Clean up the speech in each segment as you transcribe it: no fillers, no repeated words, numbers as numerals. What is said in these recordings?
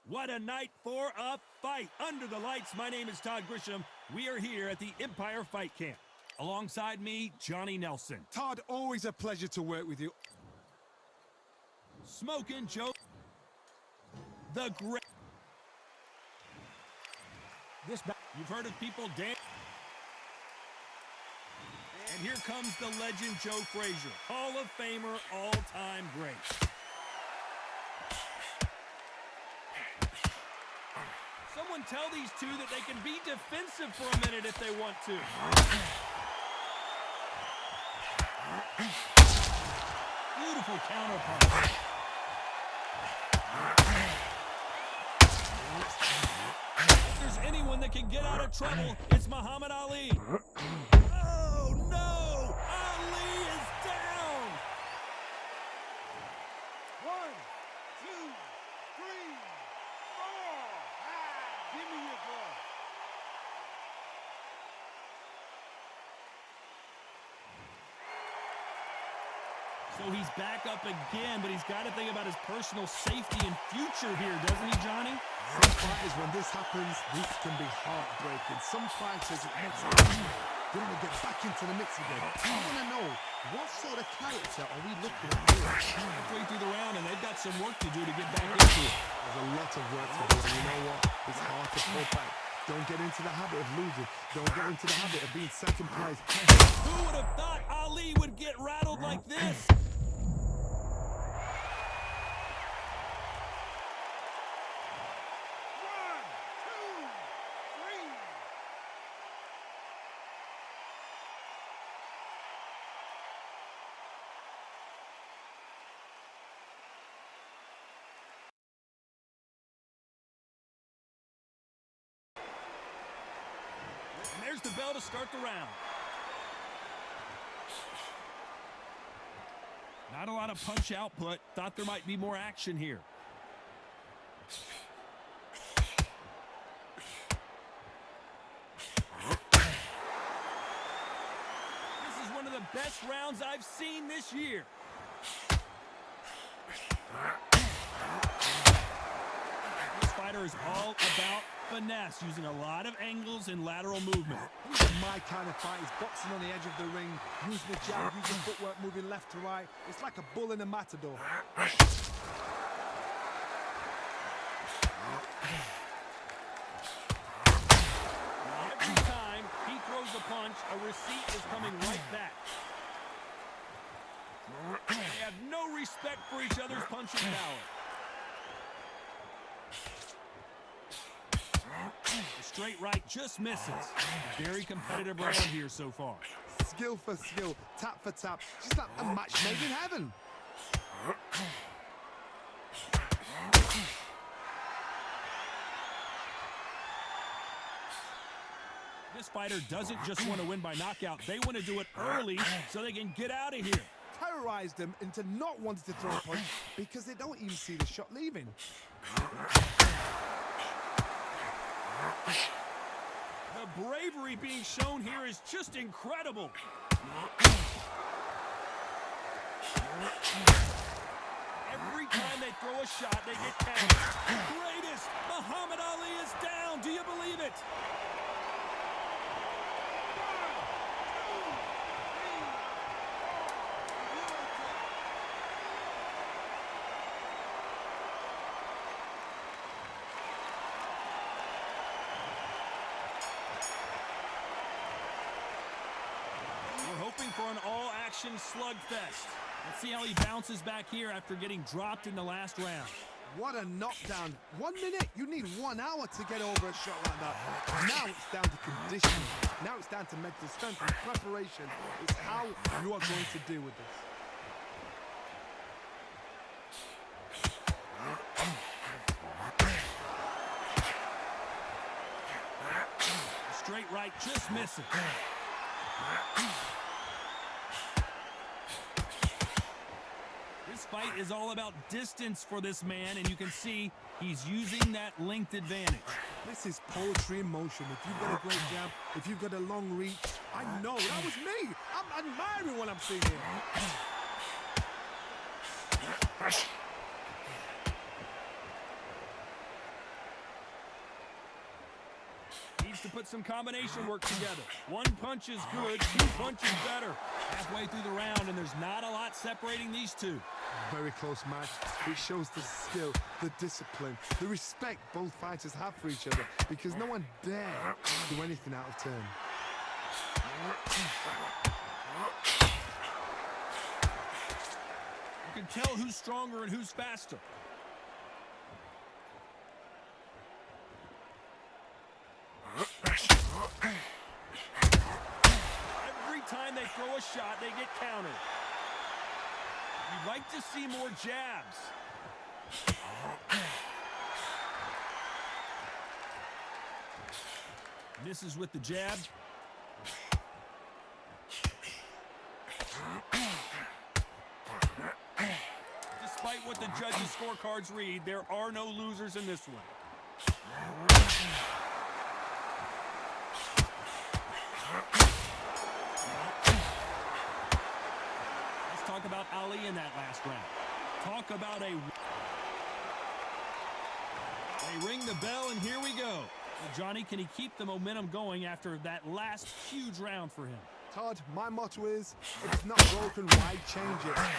What a night for a fight. Under the lights, my name is Todd Grisham. We are here at the Empire Fight Camp. Alongside me, Johnny Nelson. Todd, always a pleasure to work with you. Smoking Joe. The great. You've heard of people dance. And here comes the legend Joe Frazier. Hall of Famer, all-time great. Someone tell these two that they can be defensive for a minute if they want to. Beautiful counterpunch. If there's anyone that can get out of trouble, it's Muhammad Ali. Oh, no! Ali is down! 1, 2, 3, 4. Give me your ball. So he's back up again, but he's got to think about his personal safety and future here, doesn't he, Johnny? Some fighters, when this happens, this can be heartbreaking. Some fighters, they want to get back into the mix again. I want to know, what sort of character are we looking at here? Halfway through the round, and they've got some work to do to get back into it. There's a lot of work to do, and you know what? It's hard to pull back. Don't get into the habit of losing. Don't get into the habit of being second place. Who would have thought Ali would get rattled like this? And there's the bell to start the round. Not a lot of punch output. Thought there might be more action here. This is one of the best rounds I've seen this year. This fighter is all about finesse, using a lot of angles and lateral movement. My kind of fight is boxing on the edge of the ring, using the jab, using footwork, moving left to right. It's like a bull in a matador. Every time he throws a punch, a receipt is coming right back. They have no respect for each other's punching power. The straight right just misses. Very competitive round here so far. Skill for skill, tap for tap, just like a match made in heaven. This fighter doesn't just want to win by knockout. They want to do it early so they can get out of here. Terrorize them into not wanting to throw a punch because they don't even see the shot leaving. The bravery being shown here is just incredible. Every time they throw a shot, they get counted. Greatest! Muhammad Ali is down. Do you believe it? Hoping for an all-action slugfest. Let's see how he bounces back here after getting dropped in the last round. What a knockdown. 1 minute, you need 1 hour to get over a shot like that. Now it's down to conditioning. Now it's down to mental strength and preparation. It's how you are going to deal with this. Straight right just misses. This fight is all about distance for this man, and you can see he's using that length advantage. This is poetry in motion. If you've got a great jab, if you've got a long reach, I know, that was me. I'm admiring what I'm seeing here. needs to put some combination work together. One punch is good, two punches better. Halfway through the round, and there's not a lot separating these two. Very close match. It shows the skill, the discipline, the respect both fighters have for each other, because no one dare do anything out of turn. You can tell who's stronger and who's faster. Every time they throw a shot, they get countered. You'd like to see more jabs. Misses with the jab. Despite what the judges' scorecards read, there are no losers in this one. Let's talk about Ali in that last round. Talk about a... They ring the bell, and here we go. Well, Johnny, can he keep the momentum going after that last huge round for him? Todd, my motto is, if it's not broken, why change it? An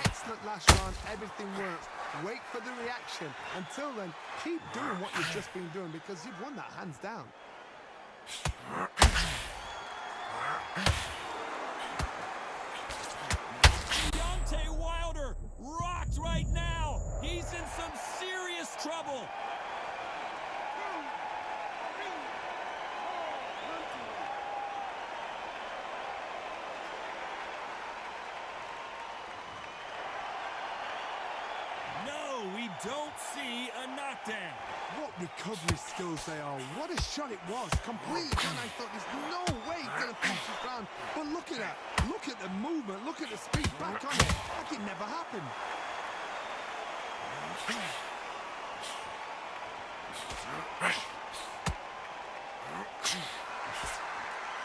excellent last round, everything works. Wait for the reaction. Until then, keep doing what you've just been doing, because you've won that hands down. Deontay Wilder rocked right now. He's in some serious trouble. No, we don't see a knockdown. What recovery skills they are. What a shot it was. Completely done. I thought there's no way he's going to finish this round. But look at that. Look at the movement. Look at the speed. Back on it. Like it never happened.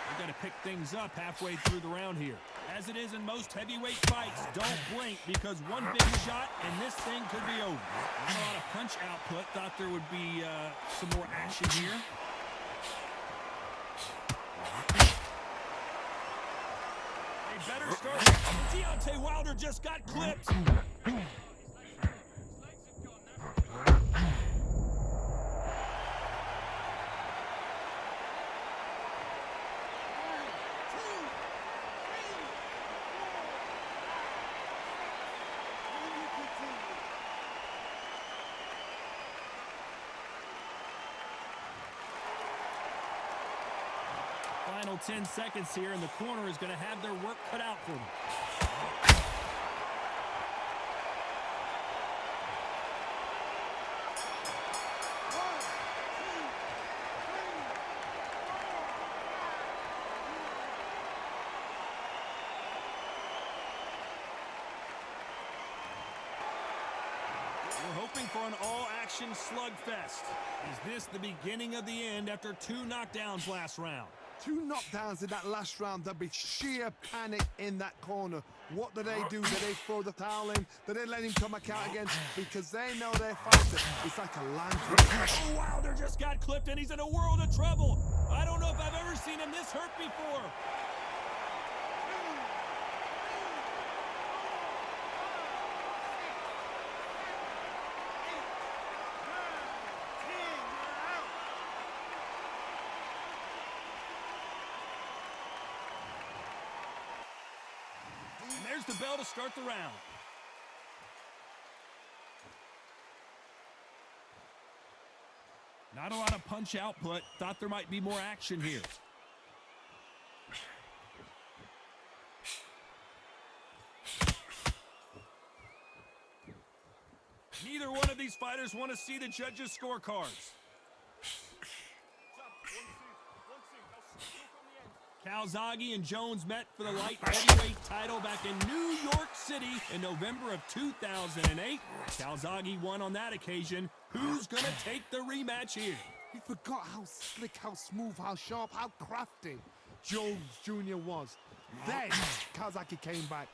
We got to pick things up halfway through the round here. As it is in most heavyweight fights, don't blink, because one big shot and this thing could be over. Not a lot of punch output. Thought there would be some more action here. They better start. Deontay Wilder just got clipped. Final 10 seconds here, and the corner is going to have their work cut out for them. We're hoping for an all-action slugfest. Is this the beginning of the end after two knockdowns last round? Two knockdowns in that last round. There'll be sheer panic in that corner. What do? Do they throw the towel in? Do they let him come back out again? Because they know their fighter. It's like a landslide. Oh, Wilder just got clipped, and he's in a world of trouble. I don't know if I've ever seen him this hurt before. And there's the bell to start the round. Not a lot of punch output. Thought there might be more action here. Neither one of these fighters want to see the judges' scorecards. Calzaghe and Jones met for the light heavyweight title back in New York City in November of 2008. Calzaghe won on that occasion. Who's going to take the rematch here? He forgot how slick, how smooth, how sharp, how crafty Jones Jr. was. Then Calzaghe came back.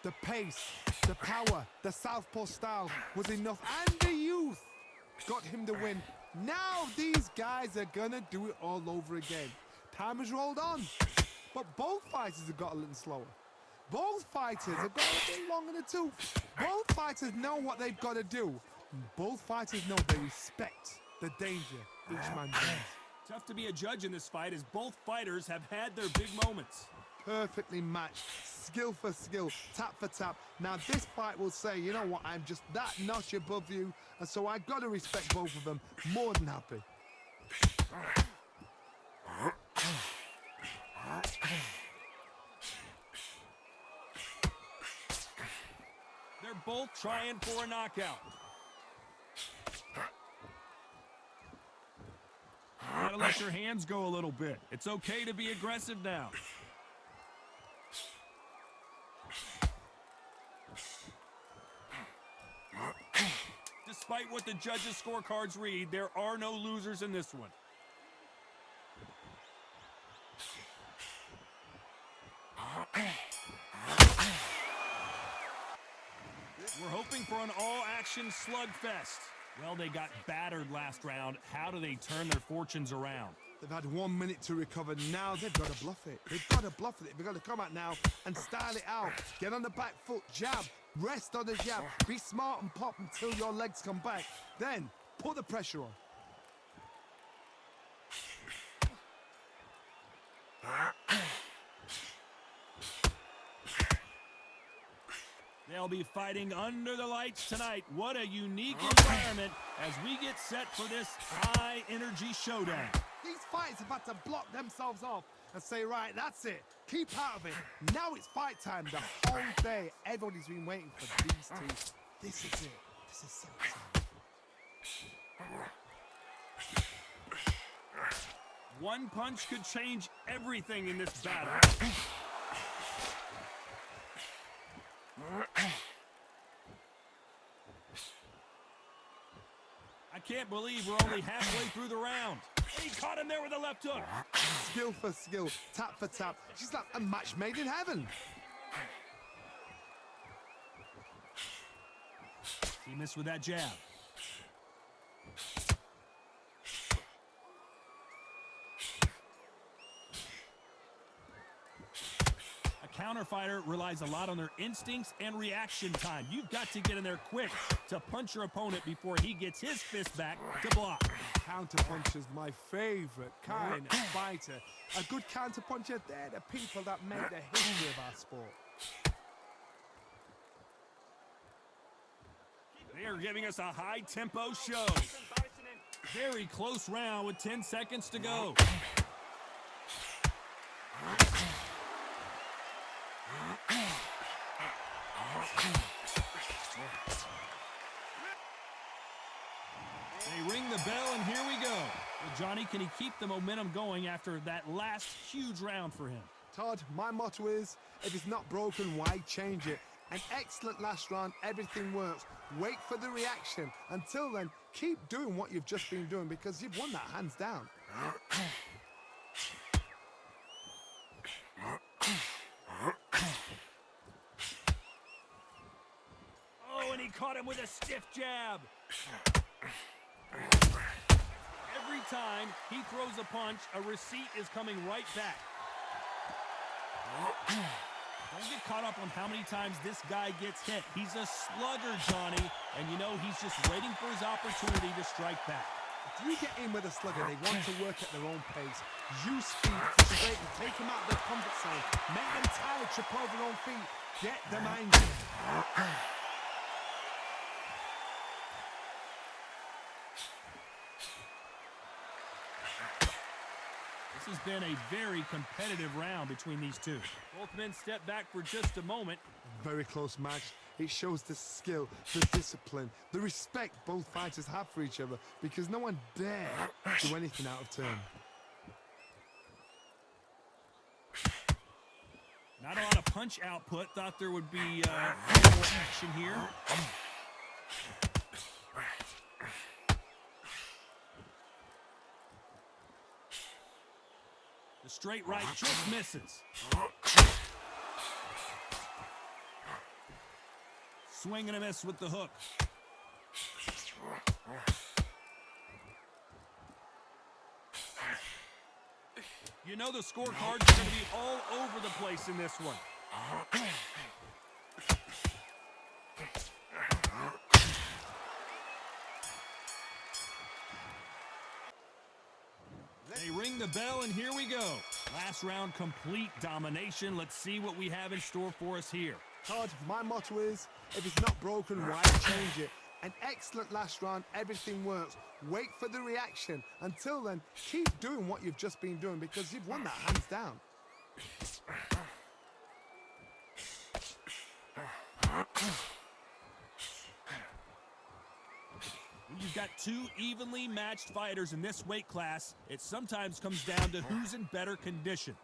The pace, the power, the southpaw style was enough, and the youth got him the win Now these guys are gonna do it all over again. Time has rolled on, but both fighters have got a little slower. Both fighters have got a bit long in the tooth. Both fighters know what they've got to do. Both fighters know they respect the danger each man brings. Tough to be a judge in this fight as both fighters have had their big moments. Perfectly matched, skill for skill, tap for tap. Now this fight will say, you know what, I'm just that notch above you, and so I gotta respect both of them. More than happy. They're both trying for a knockout. Gotta let your hands go a little bit. It's okay to be aggressive now. Despite what the judges' scorecards read, there are no losers in this one. We're hoping for an all-action slugfest. Well, they got battered last round. How do they turn their fortunes around? They've had 1 minute to recover. Now they've got to bluff it. They've got to bluff it. They've got to come out now and style it out. Get on the back foot, jab, rest on the jab. Be smart and pop until your legs come back. Then put the pressure on. They'll be fighting under the lights tonight. What a unique environment as we get set for this high-energy showdown. These fighters have had to block themselves off and say, right, that's it. Keep out of it. Now it's fight time. The whole day, everybody's been waiting for these two. This is it. This is so exciting. One punch could change everything in this battle. I can't believe we're only halfway through the round. He caught him there with a left hook. Skill for skill, tap for tap. She's like a match made in heaven. He missed with that jab. Counterfighter relies a lot on their instincts and reaction time. You've got to get in there quick to punch your opponent before he gets his fist back to block. Counterpuncher's my favorite kind of fighter. A good counterpuncher, they're the people that make the history of our sport. They are giving us a high-tempo show. Very close round with 10 seconds to go. They ring the bell, and here we go. Well, Johnny, can he keep the momentum going after that last huge round for him? Todd, my motto is, if it's not broken, why change it? An excellent last round, everything works. Wait for the reaction. Until then, keep doing what you've just been doing because you've won that hands down. Oh, and he caught him with a stiff jab. Every time he throws a punch, a receipt is coming right back. Don't get caught up on how many times this guy gets hit. He's a slugger, Johnny, and you know he's just waiting for his opportunity to strike back. If you get in with a slugger, they want to work at their own pace. Use speed, frustrate them, take them out of their comfort zone, make them tired, trip over their own feet, get them angry. This has been a very competitive round between these two. Both men step back for just a moment. Very close match. It shows the skill, the discipline, the respect both fighters have for each other because no one dare do anything out of turn. Not a lot of punch output. Thought there would be more action here. The straight right just misses. Swing and a miss with the hook. You know the scorecards are going to be all over the place in this one. They ring the bell, and here we go. Last round, complete domination. Let's see what we have in store for us here. Todd, my motto is, if it's not broken, why change it? An excellent last round, everything works. Wait for the reaction. Until then, keep doing what you've just been doing because you've won that hands down. When you've got two evenly matched fighters in this weight class, it sometimes comes down to who's in better condition.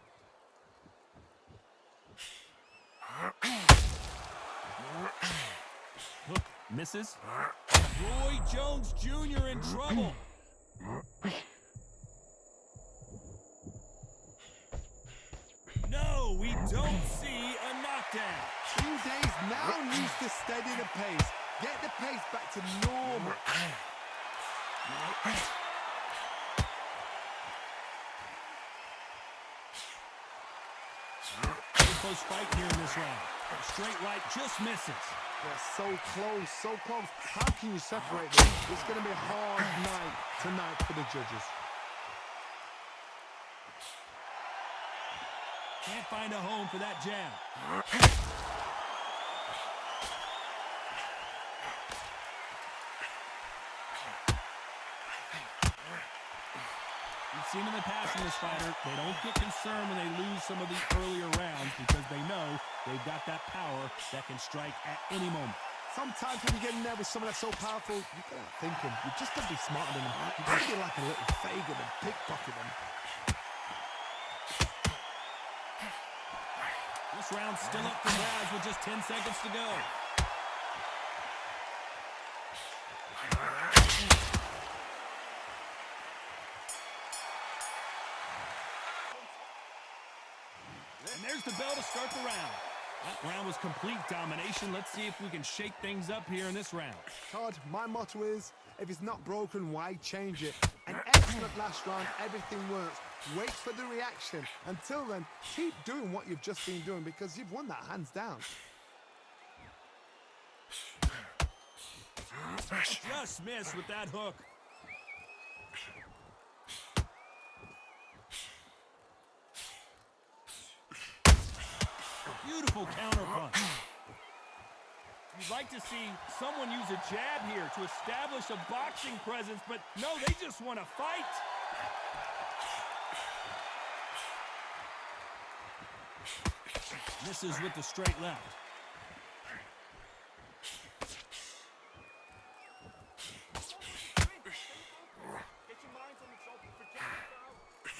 Hook misses. Roy Jones Jr. in trouble. No, we don't see a knockdown. Team Days now needs to steady the pace. Get the pace back to normal. Pretty close fight here in this round. Straight right just misses. They're so close, so close. How can you separate them? It's going to be a hard night tonight for the judges. Can't find a home for that jab. We've seen in the past in this fighter, they don't get concerned when they lose some of the earlier rounds because they know they've got that power that can strike at any moment. Sometimes when you get in there with someone that's so powerful, you got to think him. You just got to be smarter than him. You got to be like a little faggot and pickpocket him. This round's still up for grabs with just 10 seconds to go. And there's the bell to start the round. That round was complete domination. Let's see if we can shake things up here in this round. Todd, my motto is, if it's not broken, why change it? An excellent last round, everything works. Wait for the reaction. Until then, keep doing what you've just been doing because you've won that hands down. Just missed with that hook. Beautiful counter punch. You'd like to see someone use a jab here to establish a boxing presence, but no, they just want to fight. Misses with the straight left.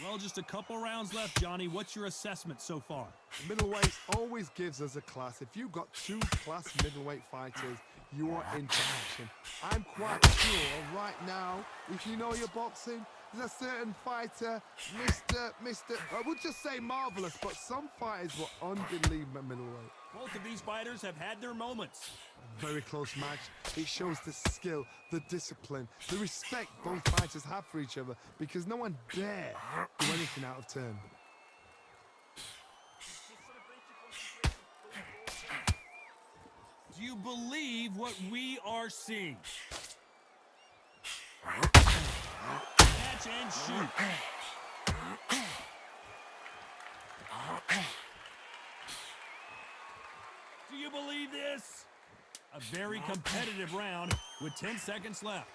Well, just a couple rounds left, Johnny. What's your assessment so far? Middleweight always gives us a class. If you've got two class middleweight fighters, you are into action. I'm quite sure right now, if you know your boxing, there's a certain fighter, Mr. I would just say marvelous, but some fighters were unbelievable middleweight. Both of these fighters have had their moments. A very close match. It shows the skill, the discipline, the respect both fighters have for each other because no one dare do anything out of turn. Do you believe what we are seeing? Catch and shoot. Do you believe this? A very competitive round with 10 seconds left.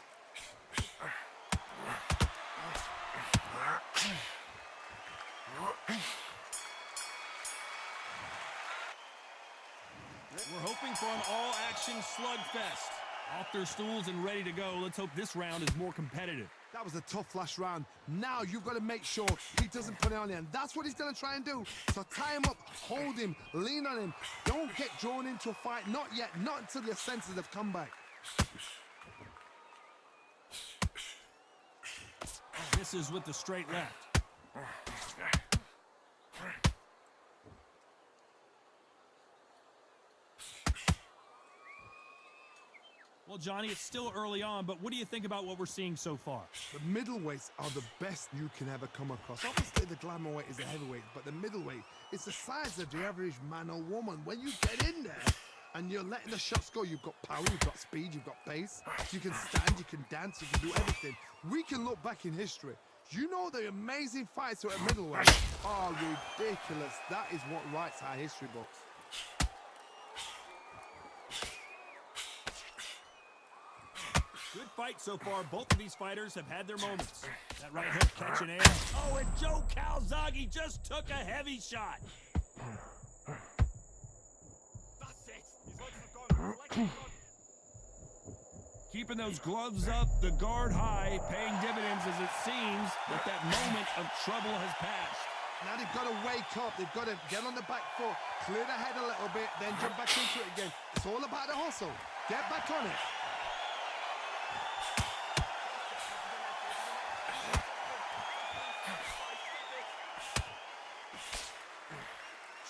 We're hoping for an all-action slugfest. Off their stools and ready to go. Let's hope this round is more competitive. That was a tough last round. Now you've got to make sure he doesn't put it on you. And that's what he's going to try and do. So tie him up, hold him, lean on him. Don't get drawn into a fight. Not yet. Not until your senses have come back. Misses with the straight left. Well, Johnny, it's still early on, but what do you think about what we're seeing so far? The middleweights are the best you can ever come across. Obviously, the glamour weight is a heavyweight, but the middleweight is the size of the average man or woman. When you get in there and you're letting the shots go, you've got power, you've got speed, you've got pace. You can stand, you can dance, you can do everything. We can look back in history. You know the amazing fights at middleweight are ridiculous. That is what writes our history books. Good fight so far. Both of these fighters have had their moments. That right hook catching air. Oh, and Joe Calzaghe just took a heavy shot. That's it. Keeping those gloves up, the guard high, paying dividends as it seems that moment of trouble has passed. Now they've got to wake up. They've got to get on the back foot, clear the head a little bit, then jump back into it again. It's all about the hustle. Get back on it.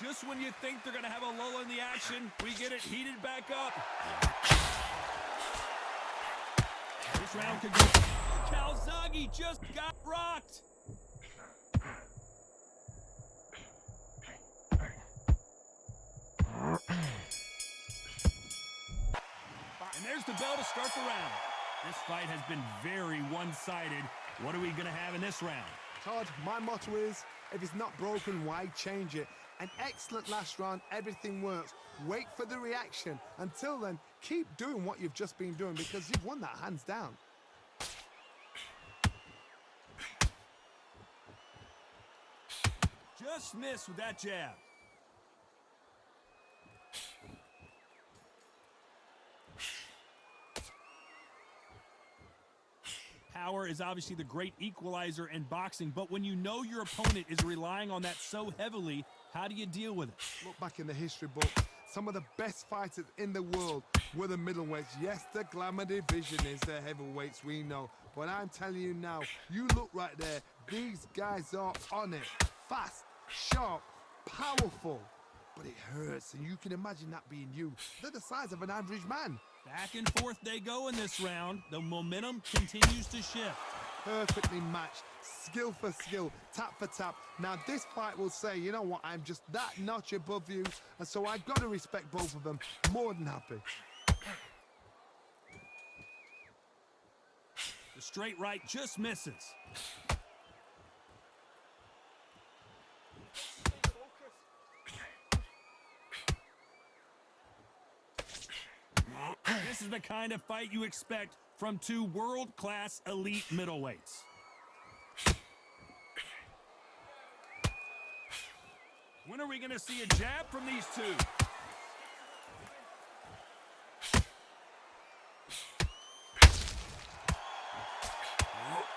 Just when you think they're going to have a lull in the action, we get it heated back up. This round could go. Calzaghe just got rocked. And there's the bell to start the round. This fight has been very one-sided. What are we going to have in this round? Todd, my motto is, if it's not broken, why change it? An excellent last round, everything works. Wait for the reaction. Until then, keep doing what you've just been doing because you've won that hands down. Just missed with that jab. Power is obviously the great equalizer in boxing, but when you know your opponent is relying on that so heavily, how do you deal with it? Look back in the history book. Some of the best fighters in the world were the middleweights. Yes, the glamour division is the heavyweights, we know. But I'm telling you now, you look right there. These guys are on it. Fast, sharp, powerful. But it hurts, and you can imagine that being you. They're the size of an average man. Back and forth they go in this round. The momentum continues to shift. Perfectly matched, skill for skill, tap for tap. Now this fight will say, you know what, I'm just that notch above you, and so I've got to respect both of them. More than happy. The straight right just misses. This is the kind of fight you expect from two world-class elite middleweights. When are we going to see a jab from these two?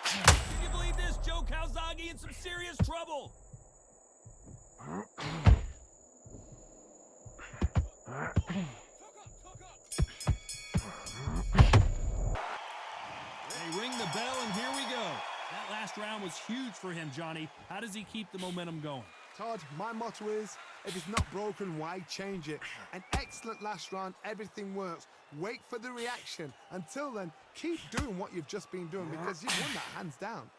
Can you believe this? Joe Calzaghe in some serious trouble. They ring the bell, and here we go. That last round was huge for him, Johnny. How does he keep the momentum going? Todd, my motto is, if it's not broken, why change it? An excellent last round, everything works. Wait for the reaction. Until then, keep doing what you've just been doing because you've won that hands down.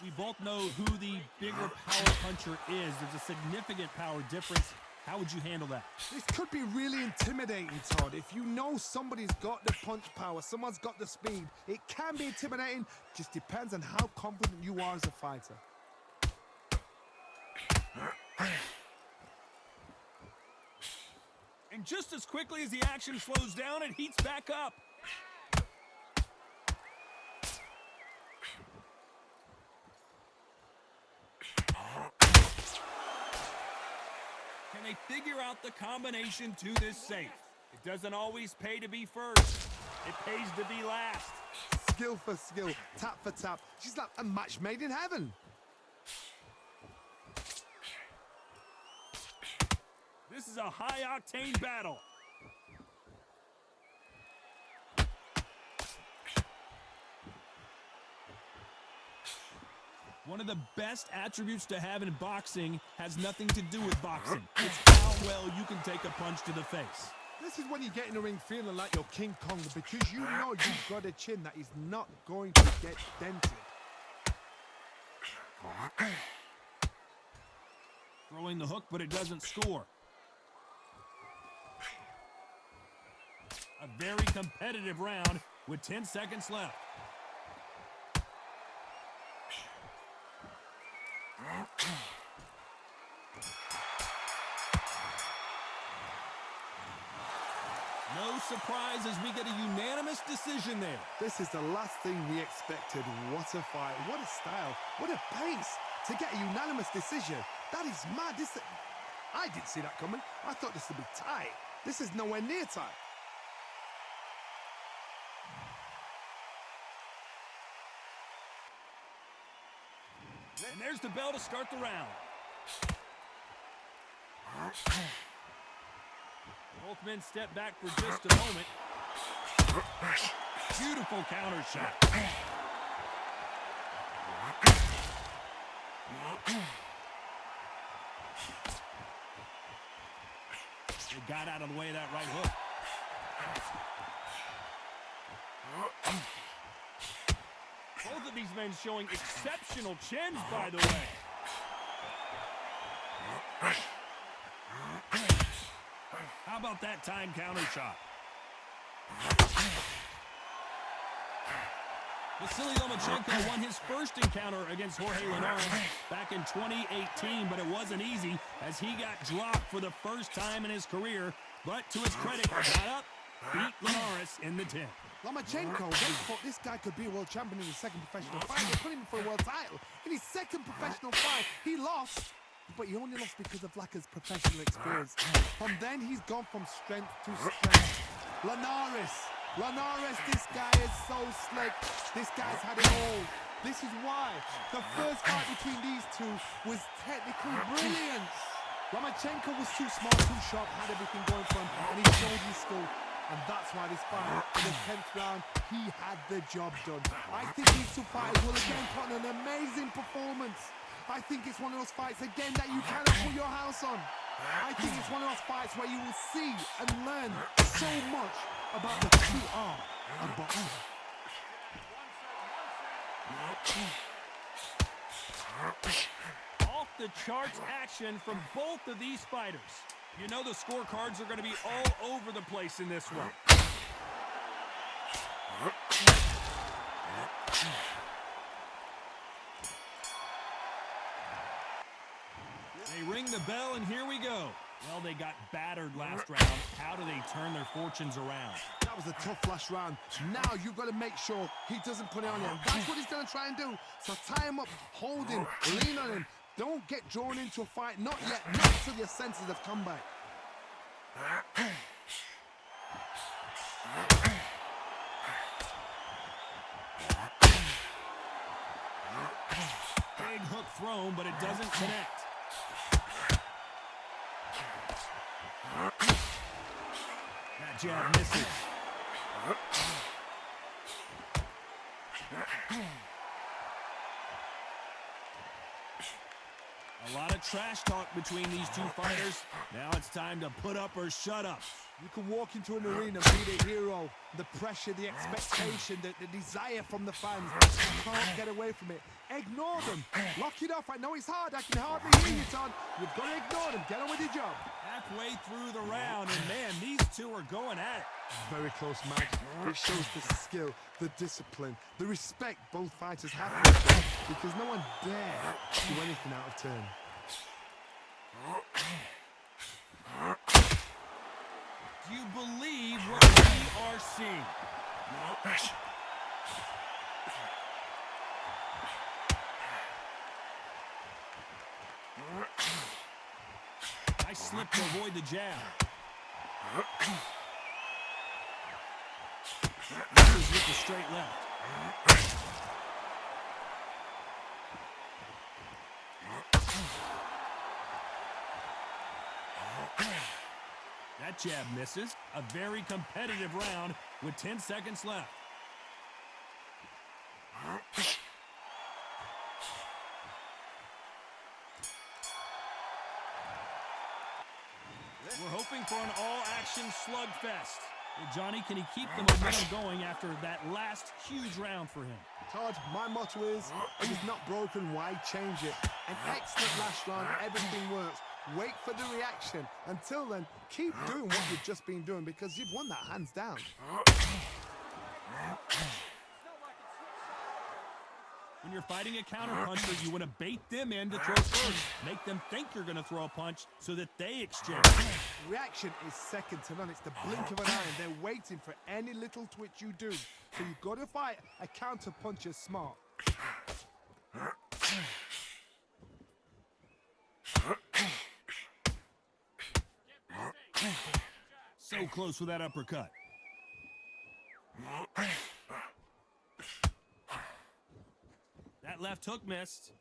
We both know who the bigger power puncher is. There's a significant power difference. How would you handle that? This could be really intimidating, Todd. If you know somebody's got the punch power, someone's got the speed, it can be intimidating. Just depends on how confident you are as a fighter. And just as quickly as the action slows down, it heats back up. Can they figure out the combination to this safe? It doesn't always pay to be first. It pays to be last. Skill for skill, tap for tap. She's like a match made in heaven. This is a high-octane battle. One of the best attributes to have in boxing has nothing to do with boxing. It's how well you can take a punch to the face. This is when you get in the ring feeling like you're King Kong because you know you've got a chin that is not going to get dented. Throwing the hook, but it doesn't score. A very competitive round with 10 seconds left. No surprise as we get a unanimous decision there. This is the last thing we expected. What a fight, what a style, what a pace to get a unanimous decision. That is mad. I didn't see that coming. I thought this would be tight. This is nowhere near tight. And there's the bell to start the round. Both men step back for just a moment. Beautiful counter shot. They got out of the way of that right hook. Both of these men showing exceptional chins, by the way. How about that time counter shot? Vasily Lomachenko won his first encounter against Jorge Linares back in 2018, but it wasn't easy as he got dropped for the first time in his career. But to his credit, got up, beat Linares in the 10. Lomachenko, they thought this guy could be a world champion in his second professional fight. They put him for a world title. In his second professional fight, he lost. But he only lost because of lack of professional experience. From then, he's gone from strength to strength. Linares, this guy is so slick. This guy's had it all. This is why the first fight between these two was technically brilliant. Lomachenko was too smart, too sharp, had everything going for him, and he showed his skill. And that's why this fight, in the 10th round, he had the job done. I think these two fighters will again put on an amazing performance. I think it's one of those fights, again, that you cannot put your house on. I think it's one of those fights where you will see and learn so much about the true art of boxing. Off the charts action from both of these fighters. You know the scorecards are going to be all over the place in this one. They ring the bell, and here we go. Well, they got battered last round. How do they turn their fortunes around? That was a tough last round. Now you've got to make sure he doesn't put it on him. That's what he's going to try and do. So tie him up, hold him, lean on him. Don't get drawn into a fight. Not yet. Not until your senses have come back. Big hook thrown, but it doesn't connect. That jab misses. A lot of trash talk between these two fighters. Now it's time to put up or shut up. You can walk into an arena, be the hero, the pressure, the expectation, the desire from the fans. You can't get away from it. Ignore them. Lock it off. I know it's hard. I can hardly hear you, Todd. You've got to ignore them. Get on with your job. Halfway through the round, and man, these two are going at it. Very close match. It shows the skill, the discipline, the respect both fighters have for each other, because no one dare do anything out of turn. Do you believe what we are seeing? I slipped to avoid the jab. Misses with the straight left. That jab misses. A very competitive round with 10 seconds left. for an all-action slugfest. Johnny, can he keep the momentum going after that last huge round for him? Todd, my motto is, if it's not broken, why change it? An excellent last round, everything works. Wait for the reaction. Until then, keep doing what you've just been doing because you've won that hands down. When you're fighting a counterpuncher, you want to bait them in to throw first. Make them think you're going to throw a punch so that they exchange. Reaction is second to none. It's the blink of an eye, and they're waiting for any little twitch you do. So you've got to fight a counterpuncher smart. So close with that uppercut. That left hook missed.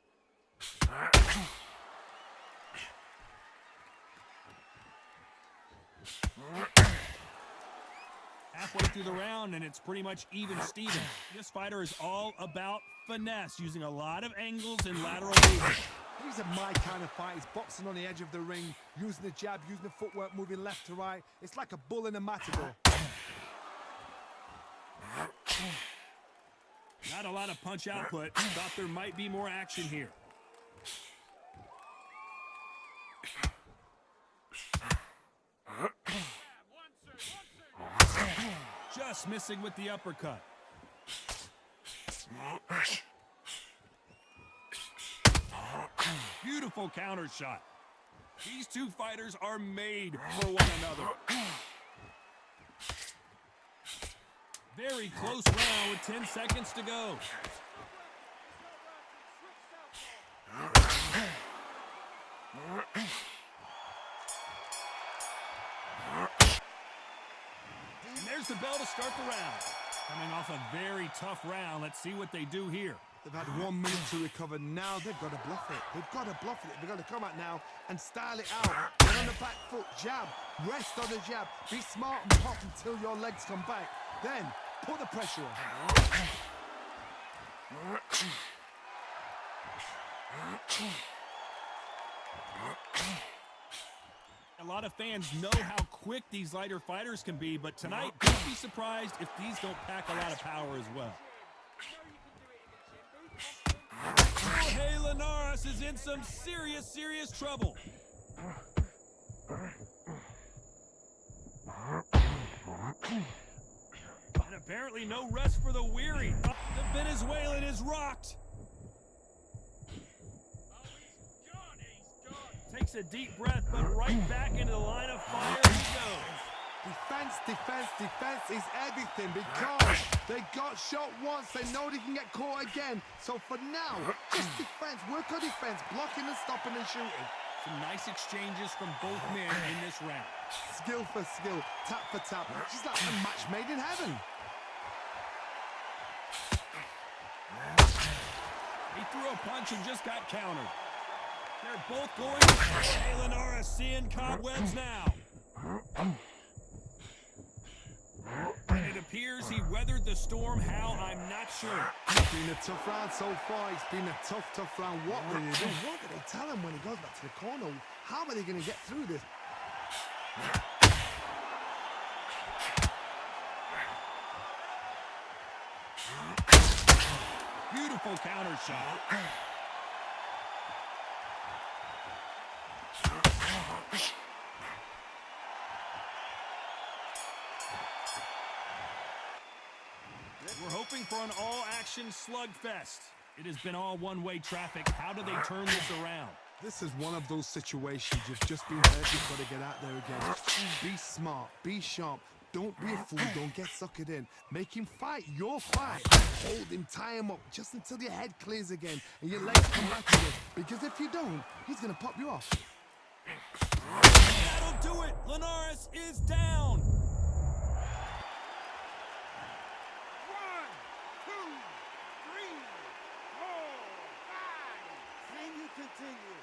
Halfway through the round, and it's pretty much even Steven. This fighter is all about finesse, using a lot of angles and lateral movement. These are my kind of fighters, boxing on the edge of the ring, using the jab, using the footwork, moving left to right. It's like a bull in a matador. Not a lot of punch output. Thought there might be more action here. Just missing with the uppercut. Beautiful counter shot. These two fighters are made for one another. Very close round with 10 seconds to go. And there's the bell to start the round. Coming off a very tough round, let's see what they do here. They've had 1 minute to recover. Now they've got to bluff it. They've got to bluff it. They've got to come out now and style it out. Get on the back foot, jab, rest on the jab. Be smart and pop until your legs come back. Then put the pressure on. A lot of fans know how quick these lighter fighters can be, but tonight, don't be surprised if these don't pack a lot of power as well. Jorge Linares is in some serious trouble. And apparently no rest for the weary. The Venezuelan is rocked. Takes a deep breath, but right back into the line of fire he goes. Defense, defense, defense is everything because they got shot once. They know they can get caught again. So for now, just defense. Work on defense, blocking and stopping and shooting. Some nice exchanges from both men in this round. Skill for skill, tap for tap. Just like a match made in heaven. He threw a punch and just got countered. They're both going to Jorge Linares seeing cobwebs now. And it appears he weathered the storm. How, I'm not sure. It's been a tough round so far. It's been a tough round. What will they do? What do they tell him when he goes back to the corner? How are they going to get through this? Beautiful counter shot. We're hoping for an all-action slugfest. It has been all one-way traffic. How do they turn this around? This is one of those situations. You've just been hurt. You've got to get out there again. Be smart. Be sharp. Don't be a fool. Don't get suckered in. Make him fight your fight. Hold him, tie him up just until your head clears again and your legs come back again. Because if you don't, he's going to pop you off. That'll do it. Linares is down. 1, 2, 3, 4, 5. Can you continue?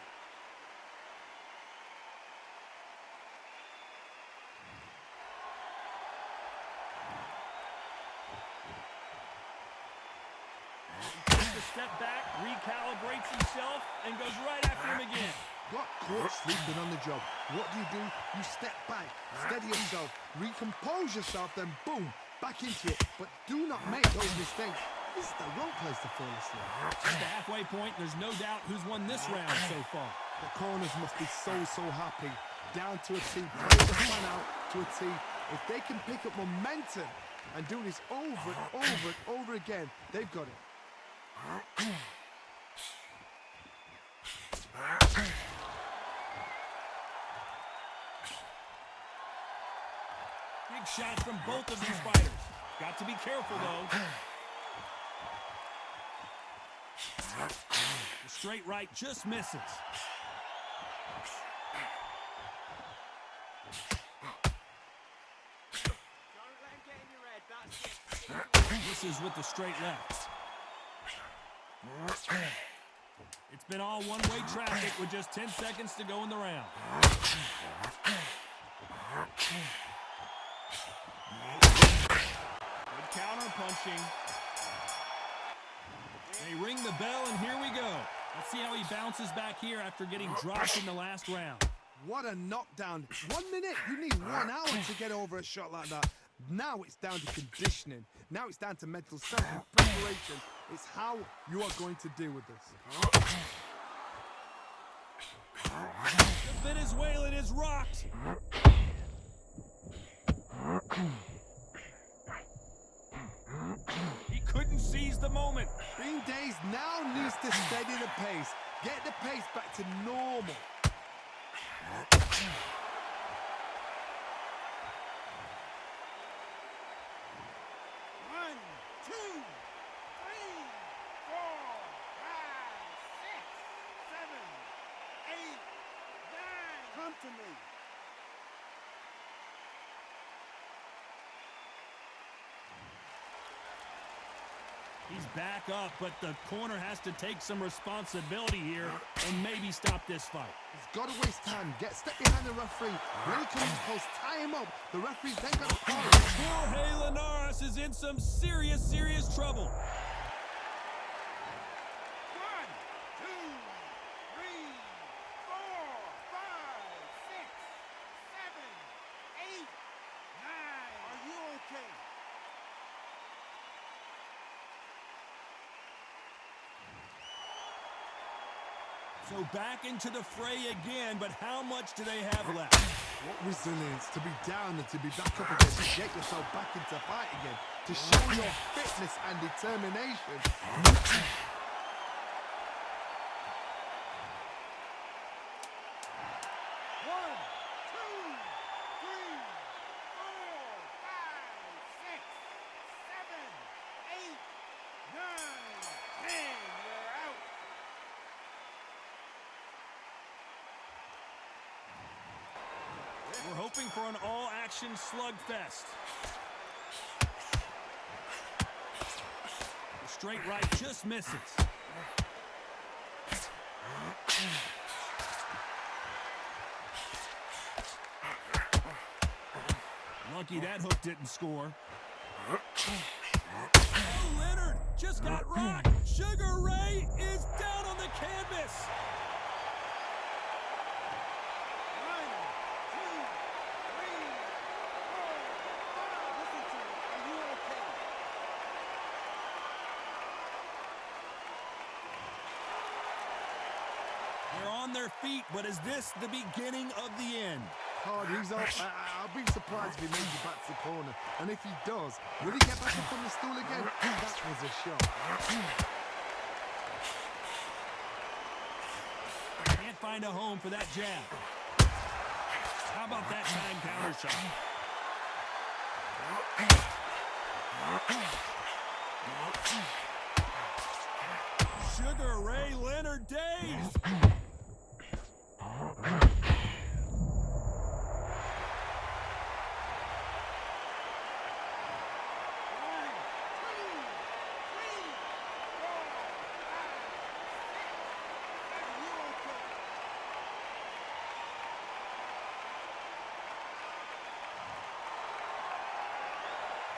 He takes a step back, recalibrates himself, and goes right after him again. got caught sleeping on the job. What do? You step back, steady yourself, recompose yourself, then boom, back into it. But do not make those mistakes. This is the wrong place to fall asleep. At the halfway point, there's no doubt who's won this round so far. The corners must be so happy. Down to a T, play the plan out to a T. If they can pick up momentum and do this over and over and over again, they've got it. Big shots from both of these fighters. Got to be careful, though. The straight right just misses. Misses with the straight left. It's been all one-way traffic with just 10 seconds to go in the round. Good counter punching. They ring the bell, and here we go. Let's see how he bounces back here after getting dropped in the last round. What a knockdown. 1 minute, you need 1 hour to get over a shot like that. Now it's down to conditioning. Now it's down to mental strength and preparation. It's how you are going to deal with this. The Venezuelan is rocked. He couldn't seize the moment. Being dazed now needs to steady the pace. Get the pace back to normal. Come to me. He's back up, but the corner has to take some responsibility here and maybe stop this fight. He's got to waste time. Step behind the referee. When he comes close, tie him up. The referee's then got to call it. Jorge Linares is in some serious trouble. 1, 2, 3, 4, 5, 6, 7, 8, 9. Are you okay? So back into the fray again, but how much do they have left? What resilience to be down and to be back up again, to get yourself back into fight again, to show your fitness and determination. We're hoping for an all-action slugfest. The straight right just misses. Lucky that hook didn't score. Oh, Leonard just got rocked. Sugar Ray is down on the canvas. They're on their feet, but is this the beginning of the end? Hard, he's up. I'll be surprised if he makes it back to the corner. And if he does, will he get back up on the stool again? That was a shot. Can't find a home for that jab. How about that time counter shot? Sugar Ray Leonard dazed.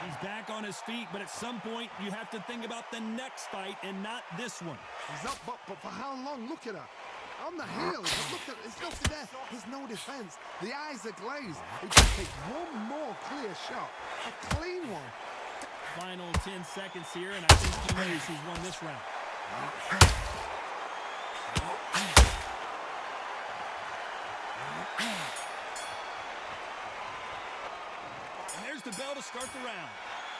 He's back on his feet, but at some point you have to think about the next fight and not this one. He's up, but for how long? Look at that. On the heels, it's nothing there. There's no defense. The eyes are glazed. It just takes one more clear shot. A clean one. Final 10 seconds here, and I think he knows who's won this round. And there's the bell to start the round.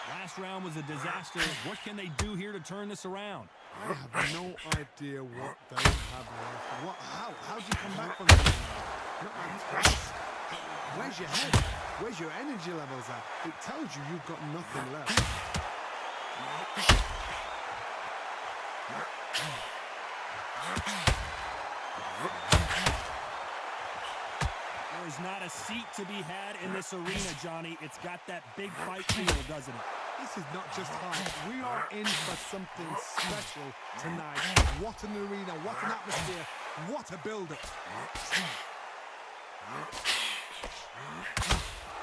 Last round was a disaster. What can they do here to turn this around? I have no idea what they have left. How do you come back from that? Where's your head? Where's your energy levels at? It tells you you've got nothing left. There's not a seat to be had in this arena, Johnny. It's got that big fight feel, doesn't it? This is not just hype. We are in for something special tonight. What an arena, what an atmosphere, what a build-up.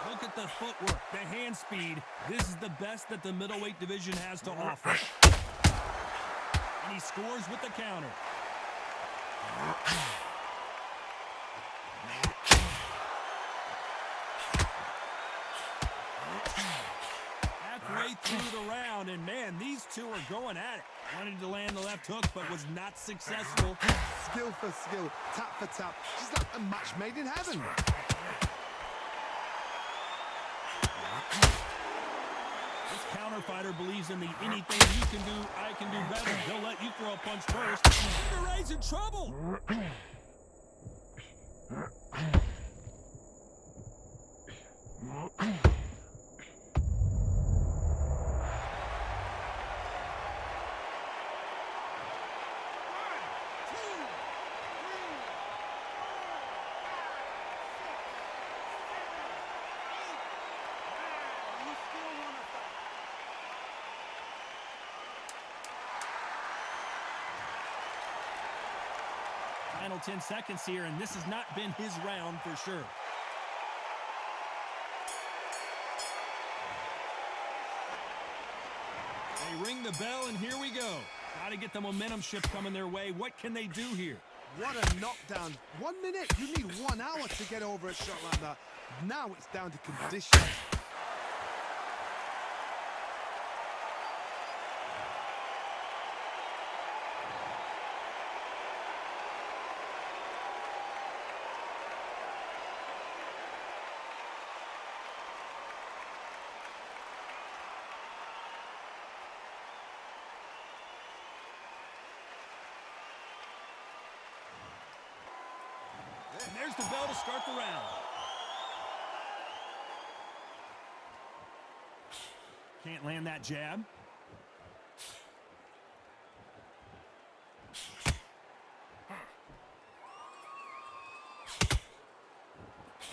Look at the footwork, the hand speed. This is the best that the middleweight division has to offer. And he scores with the counter. Halfway through the round, and man, these two are going at it. Wanted to land the left hook, but was not successful. Skill for skill, tap for tap. She's like a match made in heaven. This counter fighter believes in the anything you can do, I can do better. They'll let you throw a punch first. Ray's in trouble. Final 10 seconds here, and this has not been his round for sure. They ring the bell, and here we go. Got to get the momentum shift coming their way. What can they do here? What a knockdown. 1 minute, you need 1 hour to get over a shot like that. Now it's down to conditions. And there's the bell to start the round. Can't land that jab.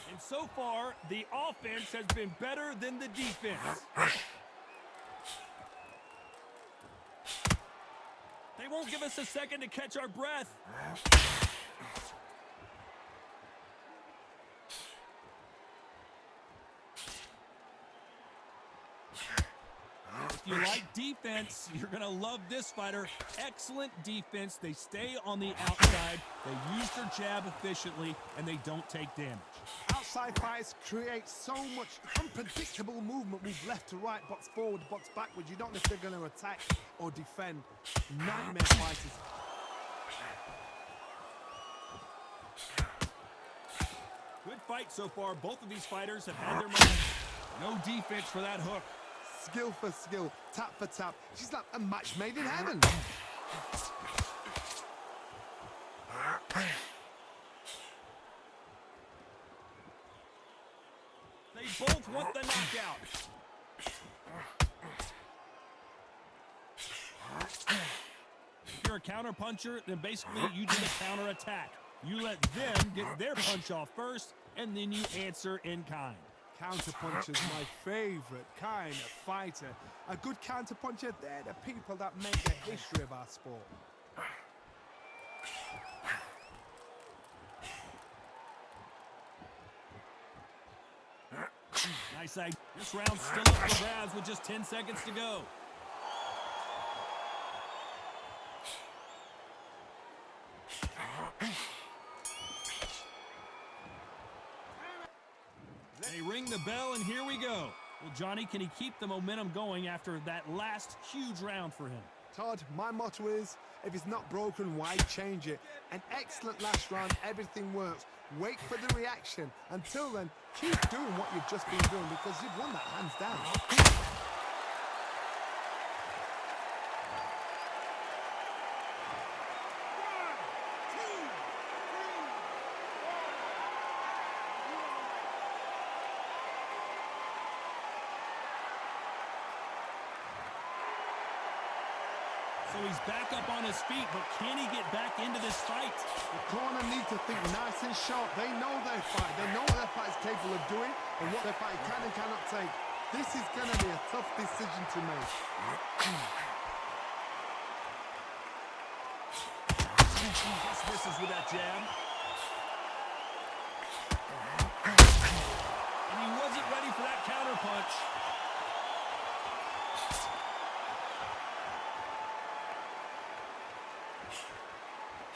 And so far, the offense has been better than the defense. They won't give us a second to catch our breath. If you like defense, you're going to love this fighter. Excellent defense. They stay on the outside. They use their jab efficiently, and they don't take damage. Outside fights create so much unpredictable movement. Move left to right, box forward, box backwards. You don't know if they're going to attack or defend. Nightmare fighters. Good fight so far. Both of these fighters have had their moments. No defense for that hook. Skill for skill, tap for tap. She's like a match made in heaven. They both want the knockout. If you're a counter puncher, then basically you do the counter attack. You let them get their punch off first, and then you answer in kind. Counterpuncher's my favorite kind of fighter. A good counterpuncher, they're the people that make the history of our sport. Nice eye. This round's still up for grabs with just 10 seconds to go. bell, and here we go. Well, Johnny, can he keep the momentum going after that last huge round for him? Todd, my motto is, if it's not broken, why change it? An excellent last round, everything works. Wait for the reaction. Until then, keep doing what you've just been doing because you've won that hands down. So he's back up on his feet, but can he get back into this fight? The corner need to think nice and sharp. They know their fight. They know what their fight is capable of doing and what their fight can and cannot take. This is going to be a tough decision to make. Just misses with that jab. And he wasn't ready for that counter punch.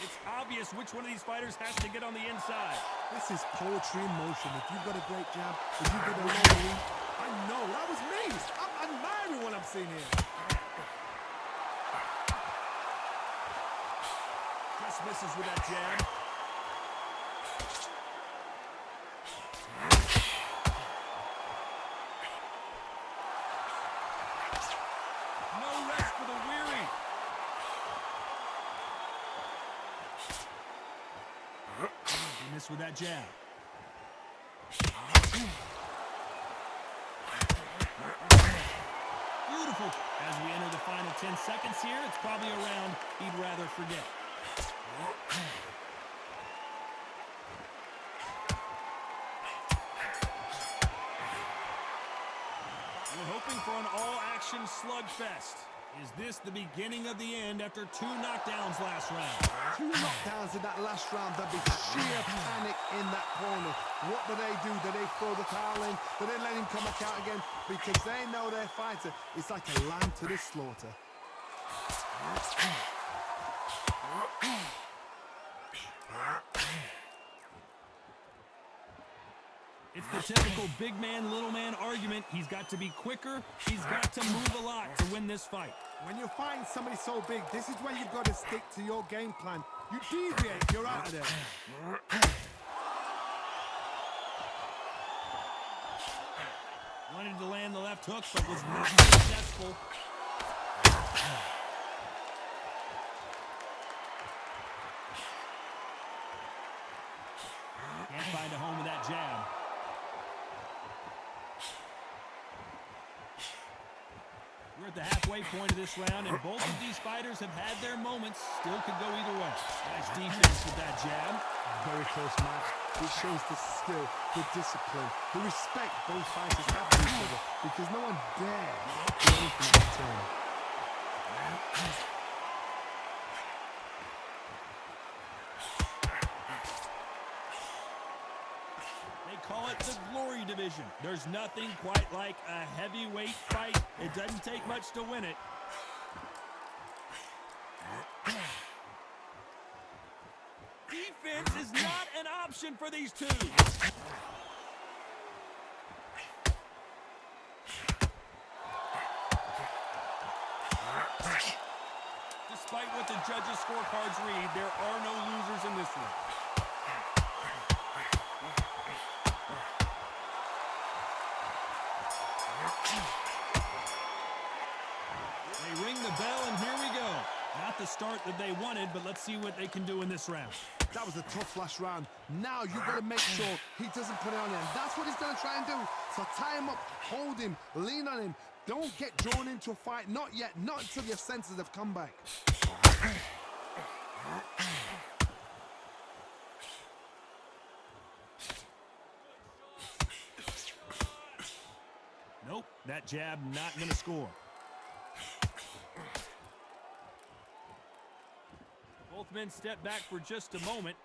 It's obvious which one of these fighters has to get on the inside. This is poetry in motion. If you've got a great jab, if you've got a low lead, I know, that was me. I'm admiring what I'm seeing here. Just misses with that jab. No rest for the weary. He missed with that jab. Beautiful. As we enter the final 10 seconds here, it's probably a round he'd rather forget. We're hoping for an all-action slugfest. Is this the beginning of the end after 2 knockdowns last round? 2 knockdowns in that last round. There'll be sheer panic in that corner. What do? Do they throw the towel in? Do they let him come back out again? Because they know their fighter is like a lamb to the slaughter. It's the typical big man, little man argument. He's got to be quicker. He's got to move a lot to win this fight. When you're fighting somebody so big, this is where you've got to stick to your game plan. You deviate, you're out of there. Wanted to land the left hook, but was not successful. Can't find a home with that jab. We're at the halfway point of this round, and both of these fighters have had their moments. Still could go either way. Nice defense with that jab. Very close match. It shows the skill, the discipline, the respect both fighters have for each other, because no one dares do anything in return. They call it the glory division. There's nothing quite like a heavyweight fight. It doesn't take much to win it. Defense is not an option for these two. Despite what the judges' scorecards read, there are no losers in this one. They ring the bell, and here we go. Not the start that they wanted, but let's see what they can do in this round. That was a tough last round. Now you've got to make sure he doesn't put it on him. That's what he's going to try and do. So tie him up, hold him, lean on him. Don't get drawn into a fight. Not yet. Not until your senses have come back. Nope, that jab not going to score. Both men step back for just a moment.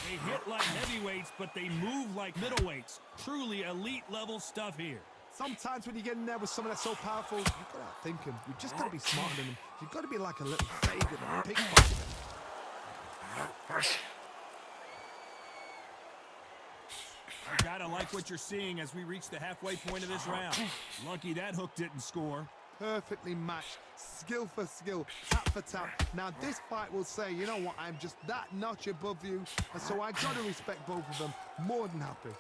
They hit like heavyweights, but they move like middleweights. Truly elite level stuff here. Sometimes when you get in there with someone that's so powerful, you've got to outthink him. You've just got to be smarter than him. You've got to be like a little Fagin or a pickpocket. You gotta like what you're seeing as we reach the halfway point of this round. Lucky that hook didn't score. Perfectly matched, skill for skill, tap for tap. Now this fight will say, you know what, I'm just that notch above you, and so I gotta respect both of them. More than happy.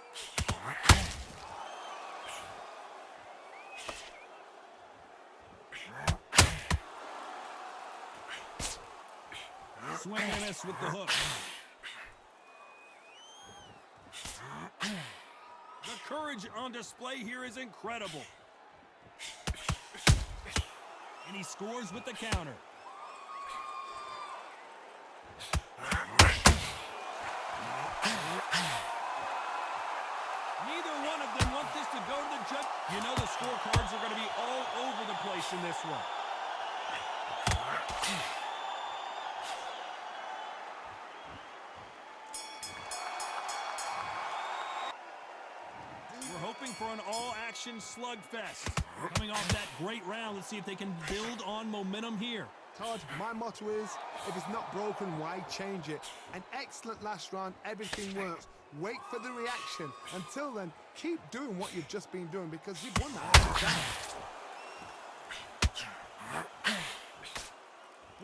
Swing and miss with the hook. The courage on display here is incredible. And he scores with the counter. Neither one of them want this to go to the judge. You know the scorecards are going to be all over the place in this one. We're hoping for an all-action slugfest. Coming off that great round, let's see if they can build on momentum here. Todd, my motto is, if it's not broken, why change it? An excellent last round, everything works. Wait for the reaction. Until then, keep doing what you've just been doing because you've won that.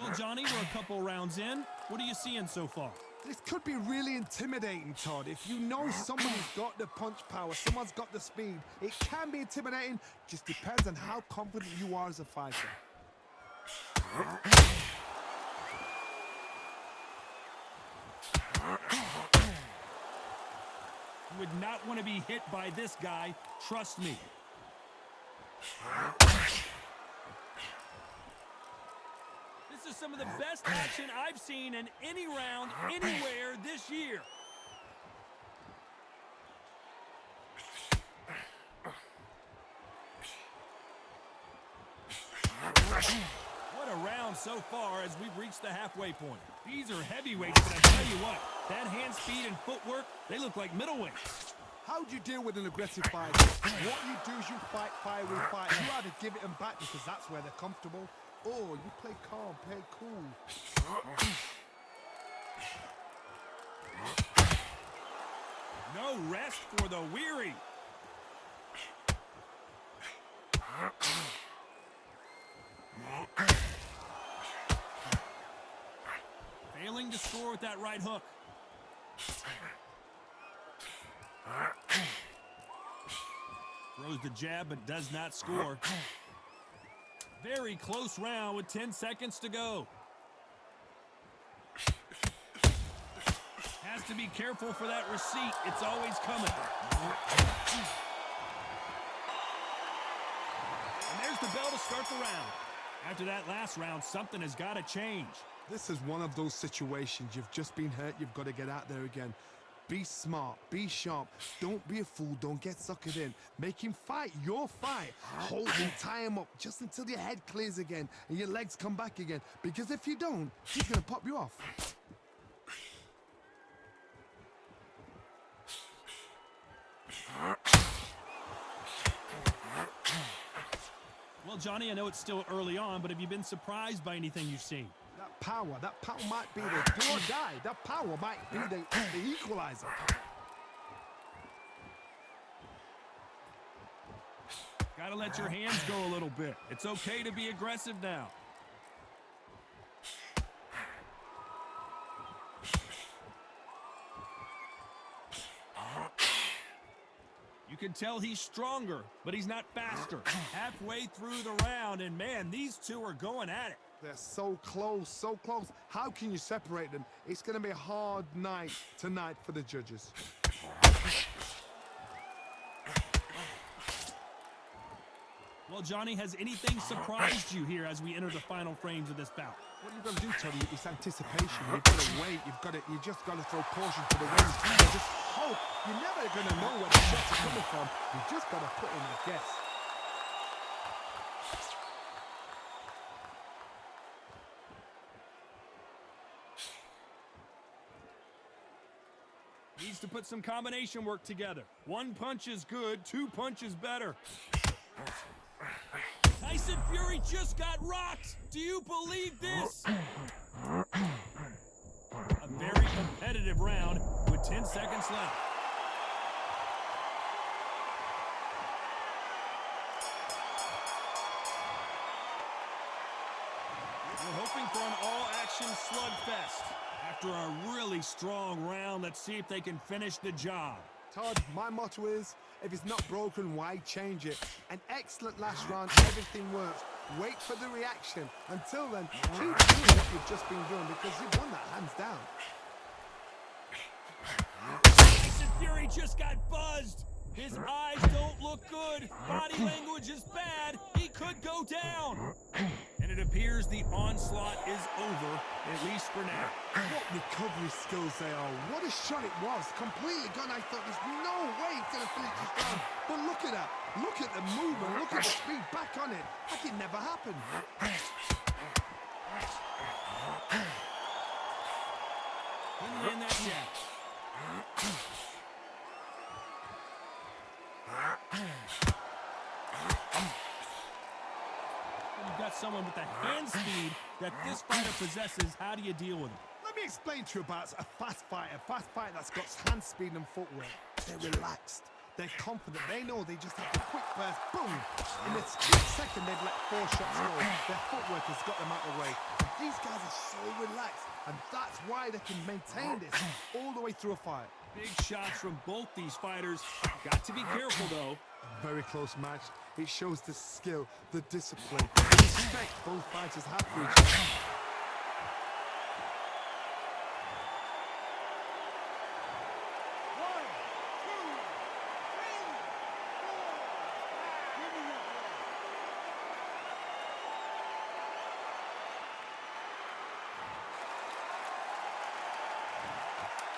Well, Johnny, we're a couple rounds in. What are you seeing so far? This could be really intimidating, Todd. If you know somebody's got the punch power, someone's got the speed, it can be intimidating. Just depends on how confident you are as a fighter. You would not want to be hit by this guy. Trust me. This is some of the best action I've seen in any round, anywhere this year. What a round so far as we've reached the halfway point. These are heavyweights, but I tell you what, that hand speed and footwork, they look like middleweights. How do you deal with an aggressive fighter? What you do is you fight, fire, fight. You either give it them back because that's where they're comfortable, or you play calm, play cool. No rest for the weary. Failing to score with that right hook. Throws the jab but does not score. Very close round with 10 seconds to go. Has to be careful for that receipt. It's always coming. And there's the bell to start the round. After that last round, something has got to change. This is one of those situations. You've just been hurt. You've got to get out there again. Be smart. Be sharp. Don't be a fool. Don't get suckered in. Make him fight your fight. Hold him, tie him up just until your head clears again and your legs come back again. Because if you don't, he's going to pop you off. Well, Johnny, I know it's still early on, but have you been surprised by anything you've seen? That power might be the do or die. That power might be the equalizer. Gotta let your hands go a little bit. It's okay to be aggressive now. You can tell he's stronger, but he's not faster. Halfway through the round, and man, these two are going at it. They're so close, so close. How can you separate them? It's going to be a hard night tonight for the judges. Well, Johnny, has anything surprised you here as we enter the final frames of this bout? What you've got to do, Teddy, is anticipation. You've got to wait. You just got to throw caution to the wind. You just hope. You're never going to know where the shots are coming from. You just got to put in a guess. Needs to put some combination work together. One punch is good, two punches better. Tyson Fury just got rocked. Do you believe this? A very competitive round with 10 seconds left. We're hoping for an all-action slugfest. After a really strong round, let's see if they can finish the job. Todd, my motto is, if it's not broken, why change it? An excellent last round, everything works. Wait for the reaction. Until then, keep doing what you've just been doing because you've won that hands down. Tyson Fury just got buzzed. His eyes don't look good. Body language is bad. He could go down. And it appears the onslaught is over, at least for now. What recovery skills they are. What a shot it was. Completely gone. I thought there's no way he's going to finish this round. But look at that. Look at the movement. Look at the speed back on it. Like it never happened. Didn't land that jab. You've got someone with the hand speed that this fighter possesses. How do you deal with him? Let me explain to you about a fast fighter. Fast fighter that's got hand speed and footwork. They're relaxed. They're confident. They know they just have to quick burst. Boom! In a split second, they've let 4 shots go. Their footwork has got them out of the way. And these guys are so relaxed. And that's why they can maintain this all the way through a fight. Big shots from both these fighters. Got to be careful, though. A very close match. It shows the skill, the discipline, the respect both fighters have for each other.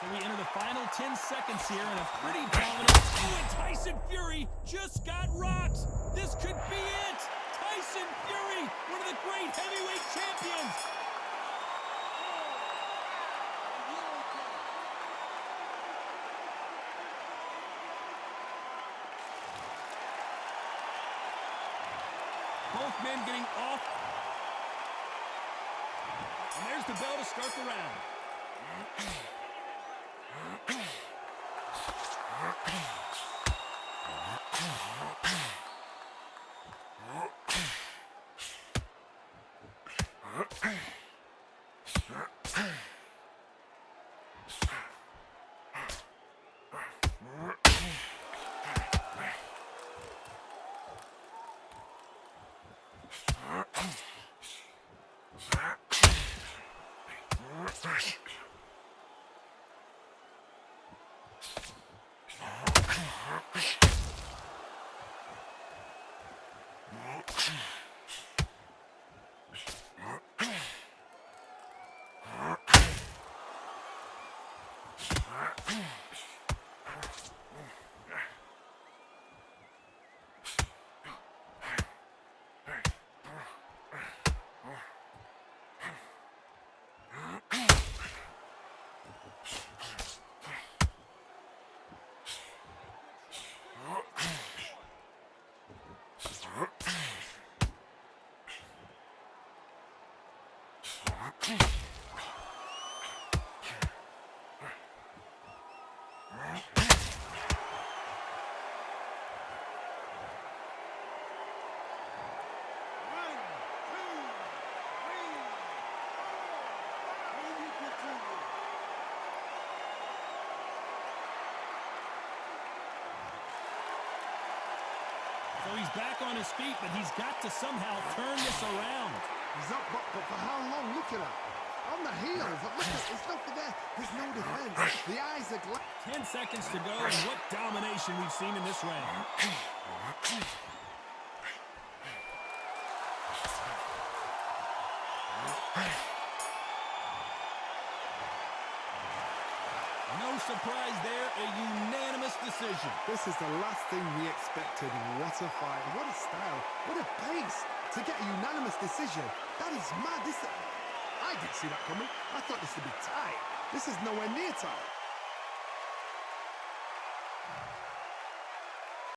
So we enter the final 10 seconds here in a pretty dominant... Oh, and Tyson Fury just got rocked. This could be it. Tyson Fury, one of the great heavyweight champions. Both men getting off. And there's the bell to start the round. So he's back on his feet, but he's got to somehow turn this around. He's up, but for how long? Look at that. On the heels. Look at there's nothing there. There's no defense. The eyes are 10 seconds to go, and what domination we've seen in this round. No surprise there, a unanimous decision. This is the last thing we expected. What a fight. What a style. What a pace. To get a unanimous decision. That is mad. I didn't see that coming. I thought this would be tight. This is nowhere near tight.